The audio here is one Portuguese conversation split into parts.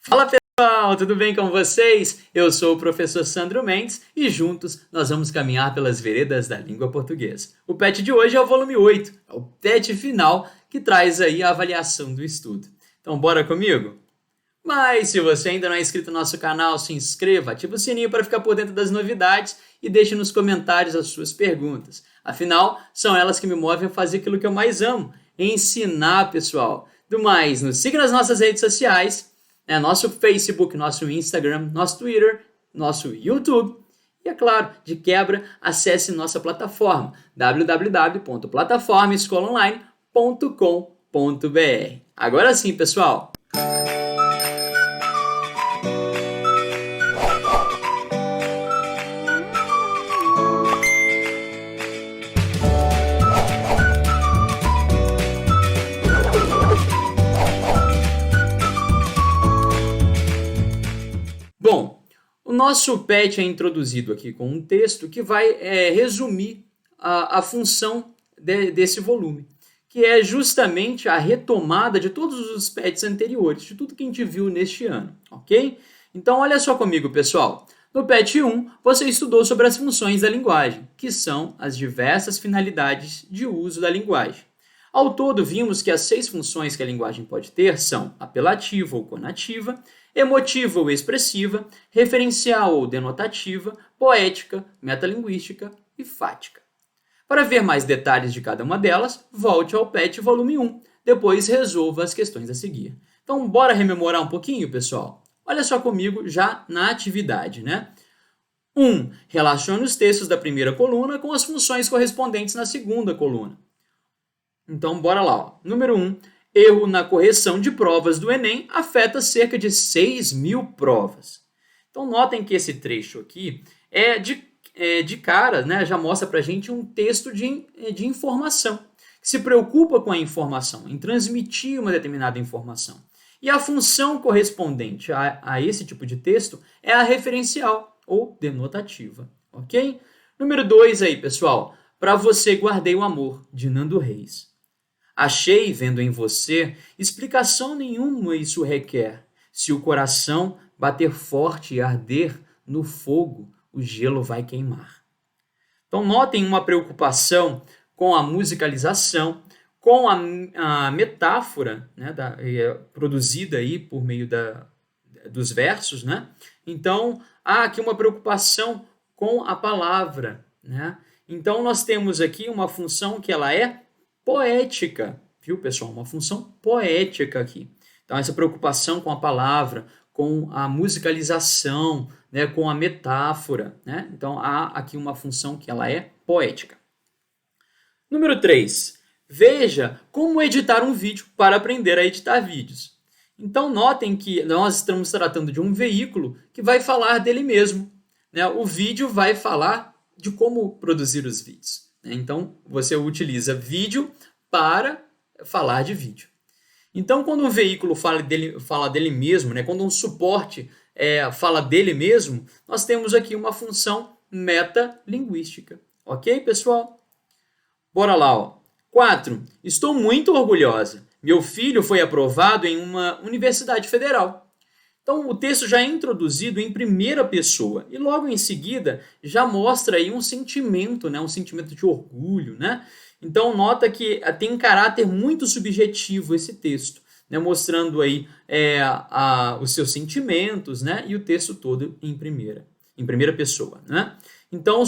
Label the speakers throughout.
Speaker 1: Fala pessoal, tudo bem com vocês? Eu sou o professor Sandro Mendes e juntos nós vamos caminhar pelas veredas da língua portuguesa. O PET de hoje é o volume 8, é o PET final que traz aí a avaliação do estudo. Então bora comigo? Mas se você ainda não é inscrito no nosso canal, se inscreva, ativa o sininho para ficar por dentro das novidades e deixe nos comentários as suas perguntas. Afinal, são elas que me movem a fazer aquilo que eu mais amo, ensinar, pessoal. Do mais, nos siga nas nossas redes sociais, nosso Facebook, nosso Instagram, nosso Twitter, nosso YouTube. E, é claro, de quebra, acesse nossa plataforma www.plataformaescolaonline.com.br. Agora sim, pessoal! Bom, o nosso PET é introduzido aqui com um texto que vai resumir a função desse volume, que é justamente a retomada de todos os PETs anteriores, de tudo que a gente viu neste ano, ok? Então, olha só comigo, pessoal. No PET 1, você estudou sobre as funções da linguagem, que são as diversas finalidades de uso da linguagem. Ao todo, vimos que as 6 funções que a linguagem pode ter são apelativa ou conativa, emotiva ou expressiva, referencial ou denotativa, poética, metalinguística e fática. Para ver mais detalhes de cada uma delas, volte ao PET volume 1, depois resolva as questões a seguir. Então, bora rememorar um pouquinho, pessoal? Olha só comigo já na atividade, né? 1. Relacione os textos da primeira coluna com as funções correspondentes na segunda coluna. Então, bora lá. Ó. Número 1. Erro na correção de provas do Enem afeta cerca de 6.000 provas. Então, notem que esse trecho aqui de cara, né, já mostra para a gente um texto de informação, que se preocupa com a informação, em transmitir uma determinada informação. E a função correspondente a esse tipo de texto é a referencial ou denotativa, ok? Número 2 aí, pessoal. Para você guardei o amor, de Nando Reis. Achei, vendo em você, explicação nenhuma isso requer. Se o coração bater forte e arder no fogo, o gelo vai queimar. Então, notem uma preocupação com a musicalização, com a metáfora, né, produzida aí por meio dos versos, né? Então, há aqui uma preocupação com a palavra, né? Então, nós temos aqui uma função que ela é poética, viu, pessoal? Uma função poética aqui. Então, essa preocupação com a palavra, com a musicalização, né, com a metáfora, né? Então, há aqui uma função que ela é poética. Número 3. Veja como editar um vídeo para aprender a editar vídeos. Então, notem que nós estamos tratando de um veículo que vai falar dele mesmo, né? O vídeo vai falar de como produzir os vídeos. Então, você utiliza vídeo para falar de vídeo. Então, quando um veículo fala dele mesmo, né, quando um suporte fala dele mesmo, nós temos aqui uma função metalinguística. Ok, pessoal? Bora lá. Ó. 4. Estou muito orgulhosa. Meu filho foi aprovado em uma universidade federal. Então, o texto já é introduzido em primeira pessoa e logo em seguida já mostra aí um sentimento, né? Um sentimento de orgulho, né? Então, nota que tem um caráter muito subjetivo esse texto, né? Mostrando aí os seus sentimentos, né? E o texto todo em primeira pessoa, né? Então,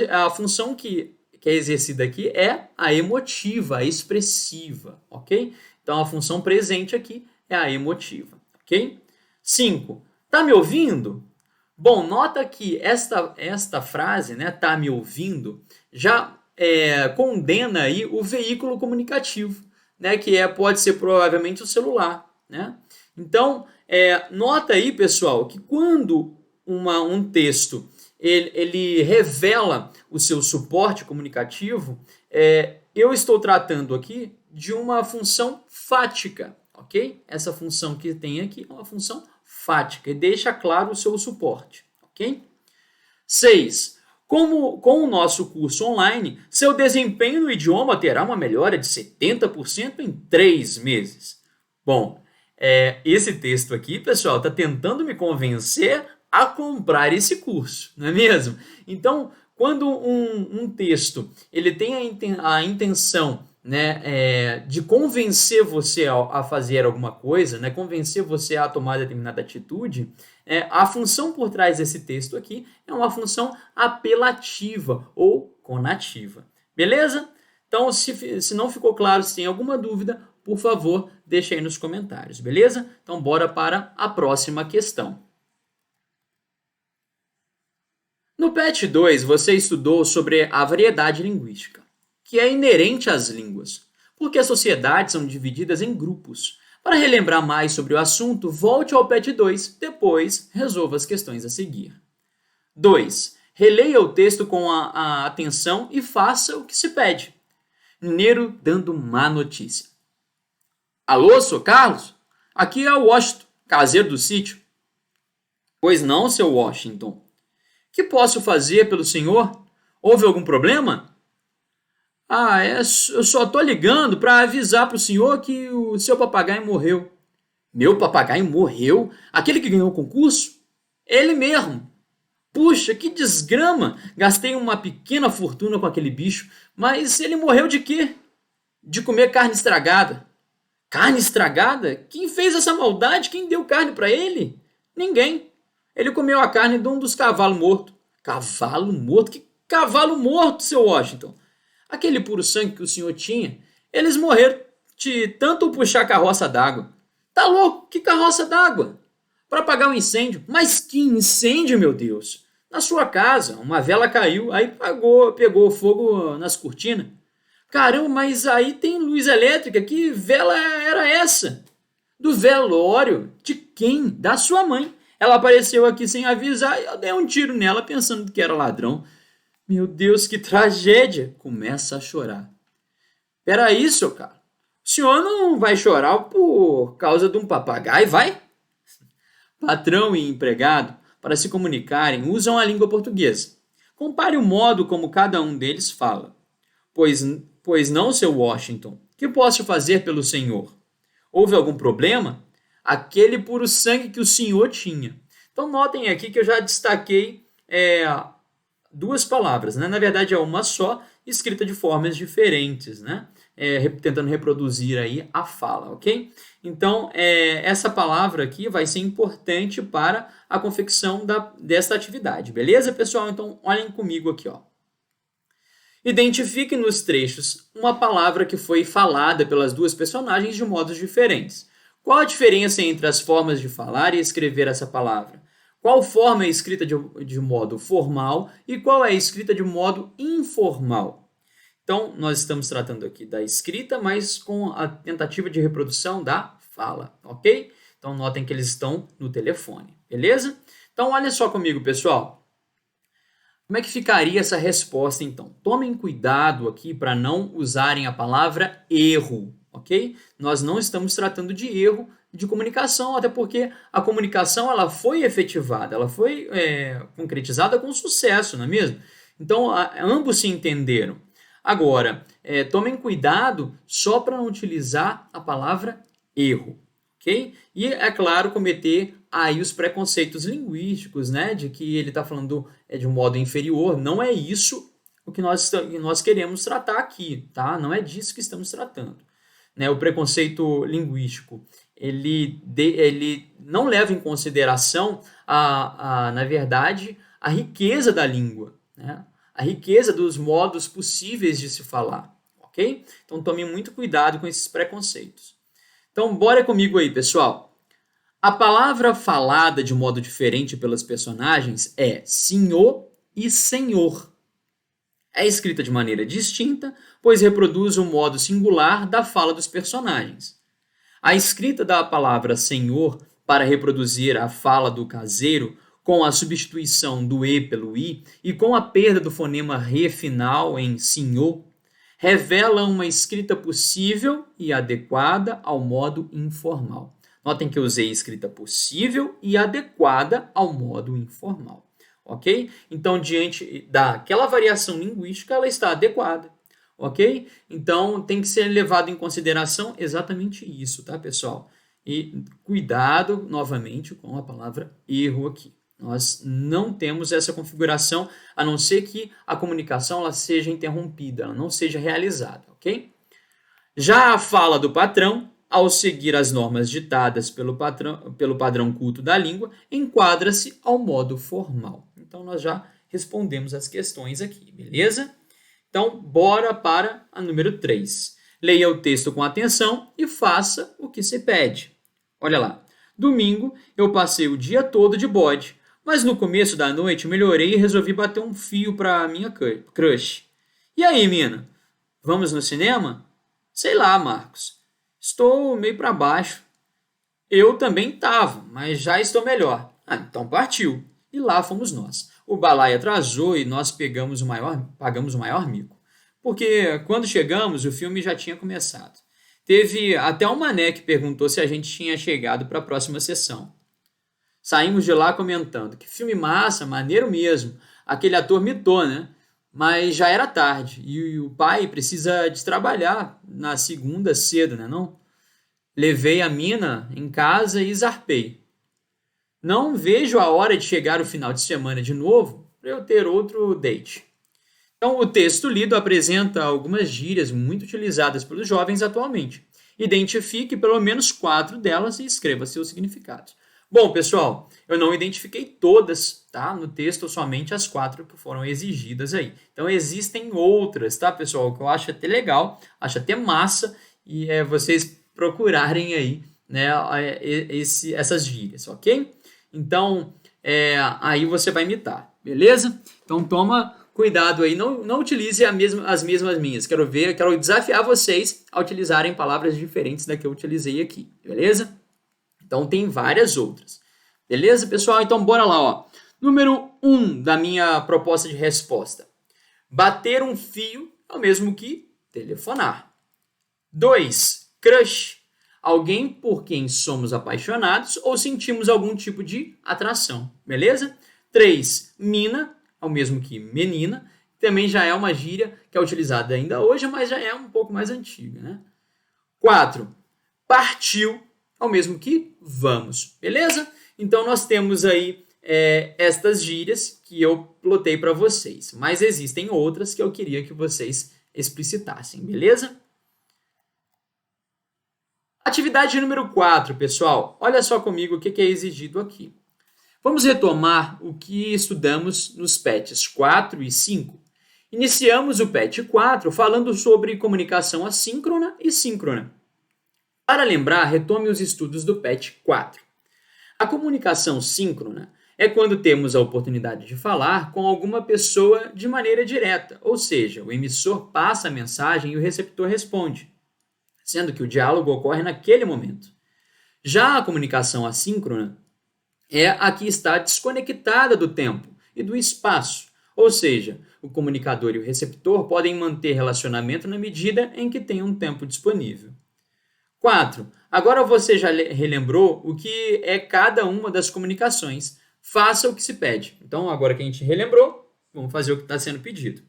Speaker 1: a função que é exercida aqui é a emotiva, a expressiva, ok? Então, a função presente aqui é a emotiva, ok? 5. Tá me ouvindo? Bom, nota que esta frase, né, tá me ouvindo, já condena aí o veículo comunicativo, né, que pode ser provavelmente o celular, né? Então, nota aí, pessoal, que quando um texto ele revela o seu suporte comunicativo, eu estou tratando aqui de uma função fática, ok? Essa função que tem aqui é uma função fática e deixa claro o seu suporte, ok? 6. Com o nosso curso online, seu desempenho no idioma terá uma melhora de 70% em 3 meses. Bom, esse texto aqui, pessoal, está tentando me convencer a comprar esse curso, não é mesmo? Então, quando um texto ele tem a intenção, né, de convencer você a fazer alguma coisa, né, convencer você a tomar determinada atitude, a função por trás desse texto aqui é uma função apelativa ou conativa. Beleza? Então, se não ficou claro, se tem alguma dúvida, por favor, deixe aí nos comentários, beleza? Então, bora para a próxima questão. No PET 2, você estudou sobre a variedade linguística, que é inerente às línguas, porque as sociedades são divididas em grupos. Para relembrar mais sobre o assunto, volte ao PET 2, depois resolva as questões a seguir. 2. Releia o texto com a atenção e faça o que se pede. Mineiro dando má notícia. Alô, sou Carlos? Aqui é o Washington, caseiro do sítio. Pois não, seu Washington. Que posso fazer pelo senhor? Houve algum problema? Eu só tô ligando para avisar pro senhor que o seu papagaio morreu. Meu papagaio morreu? Aquele que ganhou o concurso? Ele mesmo. Puxa, que desgrama! Gastei uma pequena fortuna com aquele bicho, mas ele morreu de quê? De comer carne estragada. Carne estragada? Quem fez essa maldade? Quem deu carne para ele? Ninguém. Ele comeu a carne de um dos cavalos mortos. Cavalo morto? Que cavalo morto, seu Washington? Aquele puro sangue que o senhor tinha, eles morreram de tanto puxar carroça d'água. Tá louco? Que carroça d'água? Para apagar um incêndio. Mas que incêndio, meu Deus! Na sua casa, uma vela caiu, aí pegou fogo nas cortinas. Caramba, mas aí tem luz elétrica, que vela era essa? Do velório? De quem? Da sua mãe. Ela apareceu aqui sem avisar e eu dei um tiro nela pensando que era ladrão. Meu Deus, que tragédia! Começa a chorar. Peraí, seu cara. O senhor não vai chorar por causa de um papagaio, vai? Patrão e empregado, para se comunicarem, usam a língua portuguesa. Compare o modo como cada um deles fala. Pois não, seu Washington. Que posso fazer pelo senhor? Houve algum problema? Aquele puro sangue que o senhor tinha. Então notem aqui que eu já destaquei duas palavras, né? Na verdade é uma só, escrita de formas diferentes, né? Tentando reproduzir aí a fala, ok? Então, essa palavra aqui vai ser importante para a confecção desta atividade, beleza, pessoal? Então, olhem comigo aqui, ó. Identifique nos trechos uma palavra que foi falada pelas duas personagens de modos diferentes. Qual a diferença entre as formas de falar e escrever essa palavra? Qual forma é escrita de modo formal e qual é escrita de modo informal? Então, nós estamos tratando aqui da escrita, mas com a tentativa de reprodução da fala, ok? Então, notem que eles estão no telefone, beleza? Então, olha só comigo, pessoal. Como é que ficaria essa resposta, então? Tomem cuidado aqui para não usarem a palavra erro, ok? Nós não estamos tratando de erro de comunicação, até porque a comunicação ela foi efetivada, ela foi concretizada com sucesso, não é mesmo? Então, ambos se entenderam. Agora, tomem cuidado só para não utilizar a palavra erro, ok? E, é claro, cometer aí os preconceitos linguísticos, né? De que ele está falando de um modo inferior. Não é isso o que nós queremos tratar aqui, tá? Não é disso que estamos tratando. Né? O preconceito linguístico, ele não leva em consideração, na verdade, a riqueza da língua, né? A riqueza dos modos possíveis de se falar, ok? Então tome muito cuidado com esses preconceitos. Então bora comigo aí, pessoal. A palavra falada de modo diferente pelas personagens é senhor e senhor. É escrita de maneira distinta, pois reproduz o modo singular da fala dos personagens. A escrita da palavra senhor para reproduzir a fala do caseiro, com a substituição do e pelo i e com a perda do fonema re final em senhor, revela uma escrita possível e adequada ao modo informal. Notem que eu usei escrita possível e adequada ao modo informal, ok? Então, diante daquela variação linguística, ela está adequada, ok? Então, tem que ser levado em consideração exatamente isso, tá, pessoal? E cuidado novamente com a palavra erro aqui. Nós não temos essa configuração, a não ser que a comunicação ela seja interrompida, ela não seja realizada, ok? Já a fala do patrão, ao seguir as normas ditadas pelo padrão culto da língua, enquadra-se ao modo formal. Então, nós já respondemos as questões aqui, beleza? Então, bora para a número 3. Leia o texto com atenção e faça o que se pede. Olha lá. Domingo, eu passei o dia todo de bode, mas no começo da noite melhorei e resolvi bater um fio para minha crush. E aí, mina? Vamos no cinema? Sei lá, Marcos. Estou meio para baixo. Eu também estava, mas já estou melhor. Ah, então partiu. E lá fomos nós. O balaio atrasou e nós pagamos o maior mico. Porque quando chegamos, o filme já tinha começado. Teve até um mané que perguntou se a gente tinha chegado para a próxima sessão. Saímos de lá comentando que filme massa, maneiro mesmo. Aquele ator mitou, né? Mas já era tarde e o pai precisa de trabalhar na segunda cedo, né não? Levei a mina em casa e zarpei. Não vejo a hora de chegar o final de semana de novo para eu ter outro date. Então, o texto lido apresenta algumas gírias muito utilizadas pelos jovens atualmente. Identifique pelo menos 4 delas e escreva seus significados. Bom, pessoal, eu não identifiquei todas, tá? No texto, somente as 4 que foram exigidas aí. Então, existem outras, tá, pessoal? Que eu acho até legal, acho até massa, e vocês procurarem aí, né, essas gírias, ok? Então, aí você vai imitar, beleza? Então, toma cuidado aí, não utilize as mesmas minhas. Quero desafiar vocês a utilizarem palavras diferentes da que eu utilizei aqui, beleza? Então tem várias outras. Beleza, pessoal? Então bora lá, ó. Número 1 da minha proposta de resposta. Bater um fio é o mesmo que telefonar. 2. Crush. Alguém por quem somos apaixonados ou sentimos algum tipo de atração. Beleza? 3. Mina é o mesmo que menina. Também já é uma gíria que é utilizada ainda hoje, mas já é um pouco mais antiga, né? 4. Partiu ao mesmo que vamos, beleza? Então nós temos aí estas gírias que eu plotei para vocês, mas existem outras que eu queria que vocês explicitassem, beleza? Atividade número 4, pessoal. Olha só comigo o que é exigido aqui. Vamos retomar o que estudamos nos PETs 4 e 5. Iniciamos o PET 4 falando sobre comunicação assíncrona e síncrona. Para lembrar, retome os estudos do PET 4. A comunicação síncrona é quando temos a oportunidade de falar com alguma pessoa de maneira direta, ou seja, o emissor passa a mensagem e o receptor responde, sendo que o diálogo ocorre naquele momento. Já a comunicação assíncrona é a que está desconectada do tempo e do espaço, ou seja, o comunicador e o receptor podem manter relacionamento na medida em que tem um tempo disponível. 4. Agora você já relembrou o que é cada uma das comunicações. Faça o que se pede. Então, agora que a gente relembrou, vamos fazer o que está sendo pedido.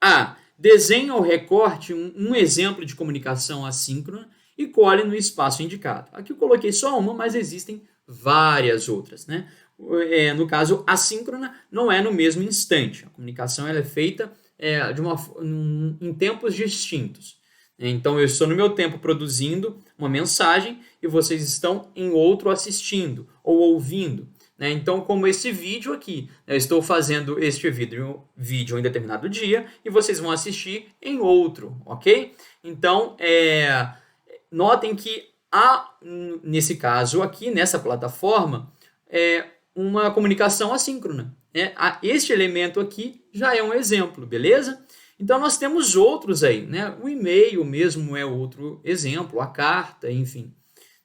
Speaker 1: A. Desenhe ou recorte um exemplo de comunicação assíncrona e cole no espaço indicado. Aqui eu coloquei só uma, mas existem várias outras, né? No caso, assíncrona não é no mesmo instante. A comunicação ela é feita em tempos distintos. Então, eu estou no meu tempo produzindo uma mensagem e vocês estão em outro assistindo ou ouvindo. Então, como esse vídeo aqui, eu estou fazendo este vídeo em determinado dia e vocês vão assistir em outro, ok? Então, notem que há, nesse caso aqui, nessa plataforma, uma comunicação assíncrona. Este elemento aqui já é um exemplo, beleza? Então, nós temos outros aí, né? O e-mail mesmo é outro exemplo, a carta, enfim.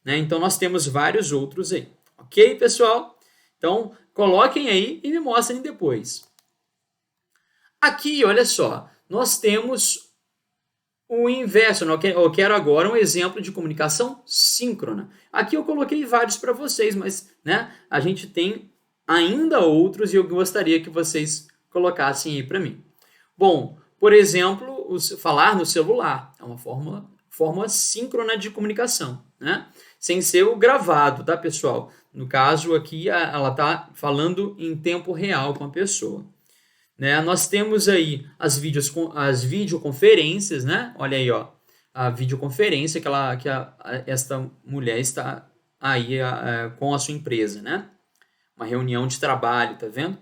Speaker 1: Então, nós temos vários outros aí. Ok, pessoal? Então, coloquem aí e me mostrem depois. Aqui, olha só, nós temos o inverso. Eu quero agora um exemplo de comunicação síncrona. Aqui eu coloquei vários para vocês, mas a gente tem ainda outros e eu gostaria que vocês colocassem aí para mim. Bom, por exemplo, falar no celular é uma forma síncrona de comunicação, né? sem ser o gravado, tá, pessoal? No caso aqui, ela está falando em tempo real com a pessoa. Né? Nós temos aí as videoconferências, né? Olha aí, ó, a videoconferência esta mulher está aí com a sua empresa, né? Uma reunião de trabalho, tá vendo?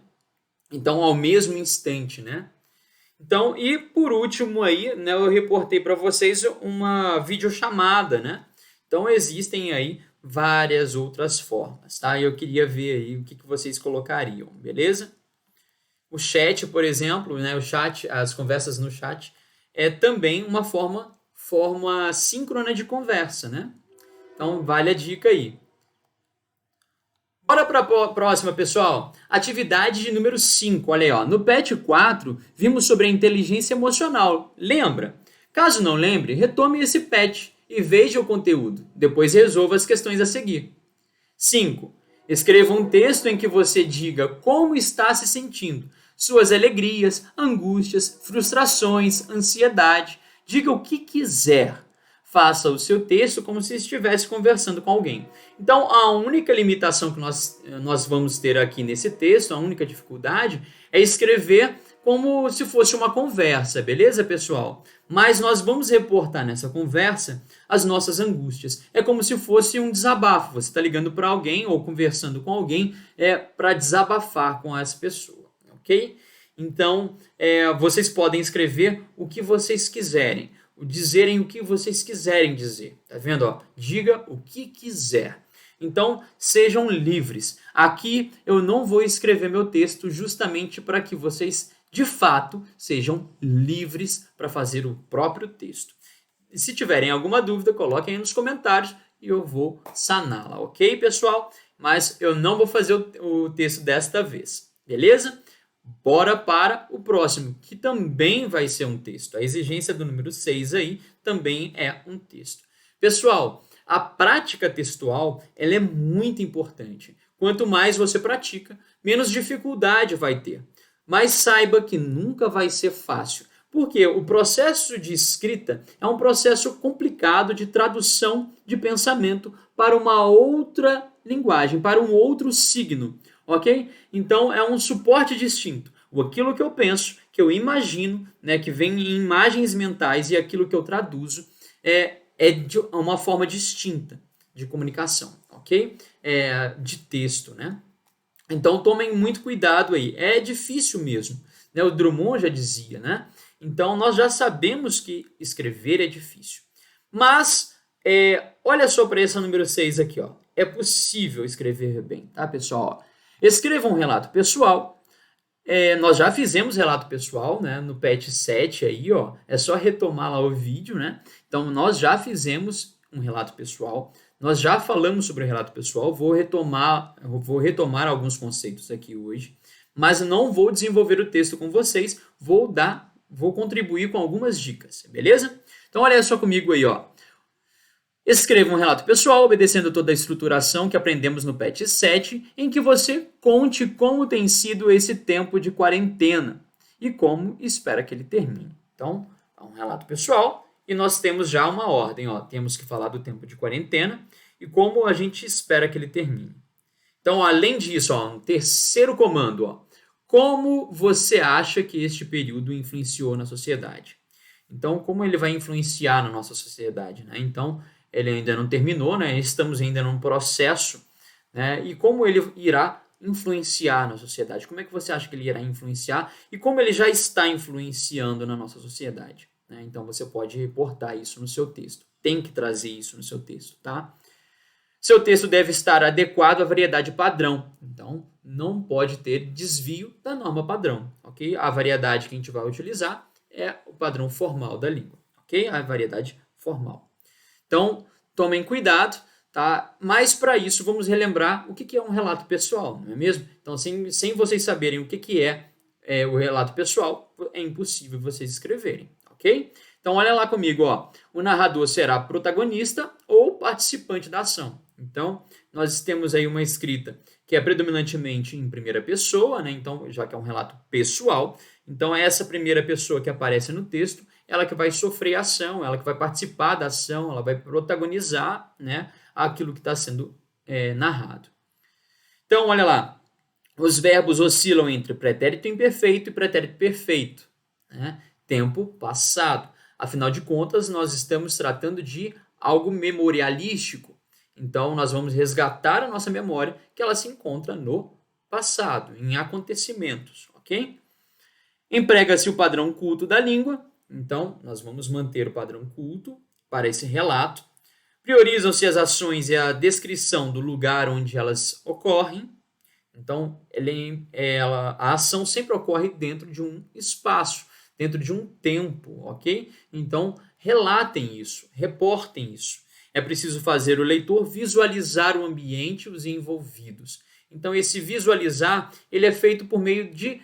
Speaker 1: Então, ao mesmo instante, né? Então, e por último aí, né, eu reportei para vocês uma videochamada, né? Então, existem aí várias outras formas, tá? Eu queria ver aí o que vocês colocariam, beleza? O chat, por exemplo, né, o chat, as conversas no chat, é também uma forma síncrona de conversa, né? Então, vale a dica aí. Bora para a próxima, pessoal. Atividade de número 5. Olha aí, ó. No PET 4, vimos sobre a inteligência emocional. Lembra? Caso não lembre, retome esse PET e veja o conteúdo. Depois resolva as questões a seguir. 5. Escreva um texto em que você diga como está se sentindo, suas alegrias, angústias, frustrações, ansiedade. Diga o que quiser. Faça o seu texto como se estivesse conversando com alguém. Então, a única limitação que nós vamos ter aqui nesse texto, a única dificuldade, é escrever como se fosse uma conversa, beleza, pessoal? Mas nós vamos reportar nessa conversa as nossas angústias. É como se fosse um desabafo. Você está ligando para alguém ou conversando com alguém para desabafar com essa pessoa, ok? Então, vocês podem escrever o que vocês quiserem, dizerem o que vocês quiserem dizer, tá vendo? Ó? Diga o que quiser. Então, sejam livres. Aqui eu não vou escrever meu texto justamente para que vocês, de fato, sejam livres para fazer o próprio texto. E se tiverem alguma dúvida, coloquem aí nos comentários e eu vou saná-la, ok, pessoal? Mas eu não vou fazer o texto desta vez, beleza? Bora para o próximo, que também vai ser um texto. A exigência do número 6 aí também é um texto. Pessoal, a prática textual ela é muito importante. Quanto mais você pratica, menos dificuldade vai ter. Mas saiba que nunca vai ser fácil, porque o processo de escrita é um processo complicado de tradução de pensamento para uma outra linguagem, para um outro signo. Ok? Então é um suporte distinto. Aquilo que eu penso, que eu imagino, né, que vem em imagens mentais e aquilo que eu traduzo é de uma forma distinta de comunicação, ok? De texto, né? Então tomem muito cuidado aí. É difícil mesmo, né? O Drummond já dizia, né? Então nós já sabemos que escrever é difícil. Mas olha só para essa número 6 aqui, ó. É possível escrever bem, tá, pessoal? Ó, escreva um relato pessoal. Nós já fizemos relato pessoal, né, no PET 7 aí, ó. É só retomar lá o vídeo, né? Então, nós já fizemos um relato pessoal. Nós já falamos sobre o relato pessoal. Vou retomar alguns conceitos aqui hoje, mas não vou desenvolver o texto com vocês. Vou contribuir com algumas dicas, beleza? Então, olha só comigo aí, ó. Escreva um relato pessoal, obedecendo toda a estruturação que aprendemos no PET 7, em que você conte como tem sido esse tempo de quarentena e como espera que ele termine. Então, é um relato pessoal e nós temos já uma ordem. Ó, temos que falar do tempo de quarentena e como a gente espera que ele termine. Então, além disso, ó, um terceiro comando. Ó, como você acha que este período influenciou na sociedade? Então, como ele vai influenciar na nossa sociedade? Né? Então, ele ainda não terminou, né? Estamos ainda num processo, né? E como ele irá influenciar na sociedade? Como é que você acha que ele irá influenciar? E como ele já está influenciando na nossa sociedade? Né? Então você pode reportar isso no seu texto. Tem que trazer isso no seu texto, tá? Seu texto deve estar adequado à variedade padrão. Então, não pode ter desvio da norma padrão, ok? A variedade que a gente vai utilizar é o padrão formal da língua, ok? A variedade formal. Então, tomem cuidado, tá? Mas para isso, vamos relembrar o que é um relato pessoal, não é mesmo? Então, sem vocês saberem o que é o relato pessoal, é impossível vocês escreverem, ok? Então, olha lá comigo, ó. O narrador será protagonista ou participante da ação. Então, nós temos aí uma escrita que é predominantemente em primeira pessoa, né? Então, já que é um relato pessoal, então é essa primeira pessoa que aparece no texto, ela que vai sofrer a ação, ela que vai participar da ação, ela vai protagonizar, né, àquilo que está sendo narrado. Então, olha lá, os verbos oscilam entre pretérito imperfeito e pretérito perfeito, né? Tempo passado. Afinal de contas, nós estamos tratando de algo memorialístico. Então, nós vamos resgatar a nossa memória, que ela se encontra no passado, em acontecimentos, ok? Emprega-se o padrão culto da língua. Então, nós vamos manter o padrão culto para esse relato. Priorizam-se as ações e a descrição do lugar onde elas ocorrem. Então, a ação sempre ocorre dentro de um espaço, dentro de um tempo, ok? Então, relatem isso, reportem isso. É preciso fazer o leitor visualizar o ambiente e os envolvidos. Então, esse visualizar, ele é feito por meio de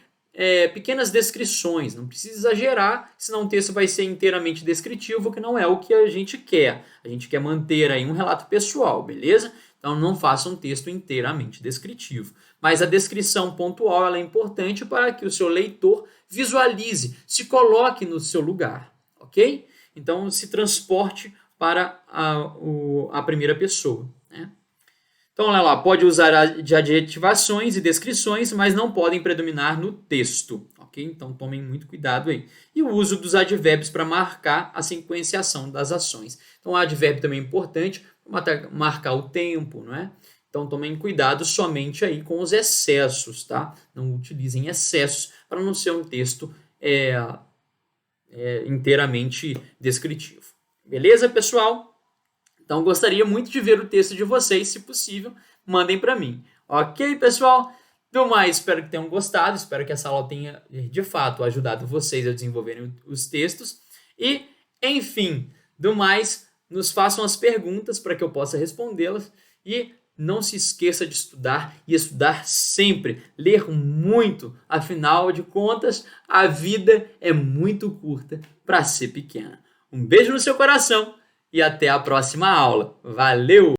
Speaker 1: pequenas descrições. Não precisa exagerar, senão o texto vai ser inteiramente descritivo, que não é o que a gente quer. A gente quer manter aí um relato pessoal, beleza? Então, não faça um texto inteiramente descritivo. Mas a descrição pontual ela é importante para que o seu leitor visualize, se coloque no seu lugar, ok? Então, se transporte para a primeira pessoa, né? Então, olha lá, pode usar de adjetivações e descrições, mas não podem predominar no texto, ok? Então, tomem muito cuidado aí. E o uso dos advérbios para marcar a sequenciação das ações. Então, o advérbio também é importante para marcar o tempo, não é? Então, tomem cuidado somente aí com os excessos, tá? Não utilizem excessos para não ser um texto inteiramente descritivo. Beleza, pessoal? Então, gostaria muito de ver o texto de vocês, se possível, mandem para mim. Ok, pessoal? Do mais, espero que tenham gostado, espero que essa aula tenha, de fato, ajudado vocês a desenvolverem os textos. E, enfim, do mais, nos façam as perguntas para que eu possa respondê-las. E não se esqueça de estudar e estudar sempre, ler muito. Afinal de contas, a vida é muito curta para ser pequena. Um beijo no seu coração e até a próxima aula. Valeu!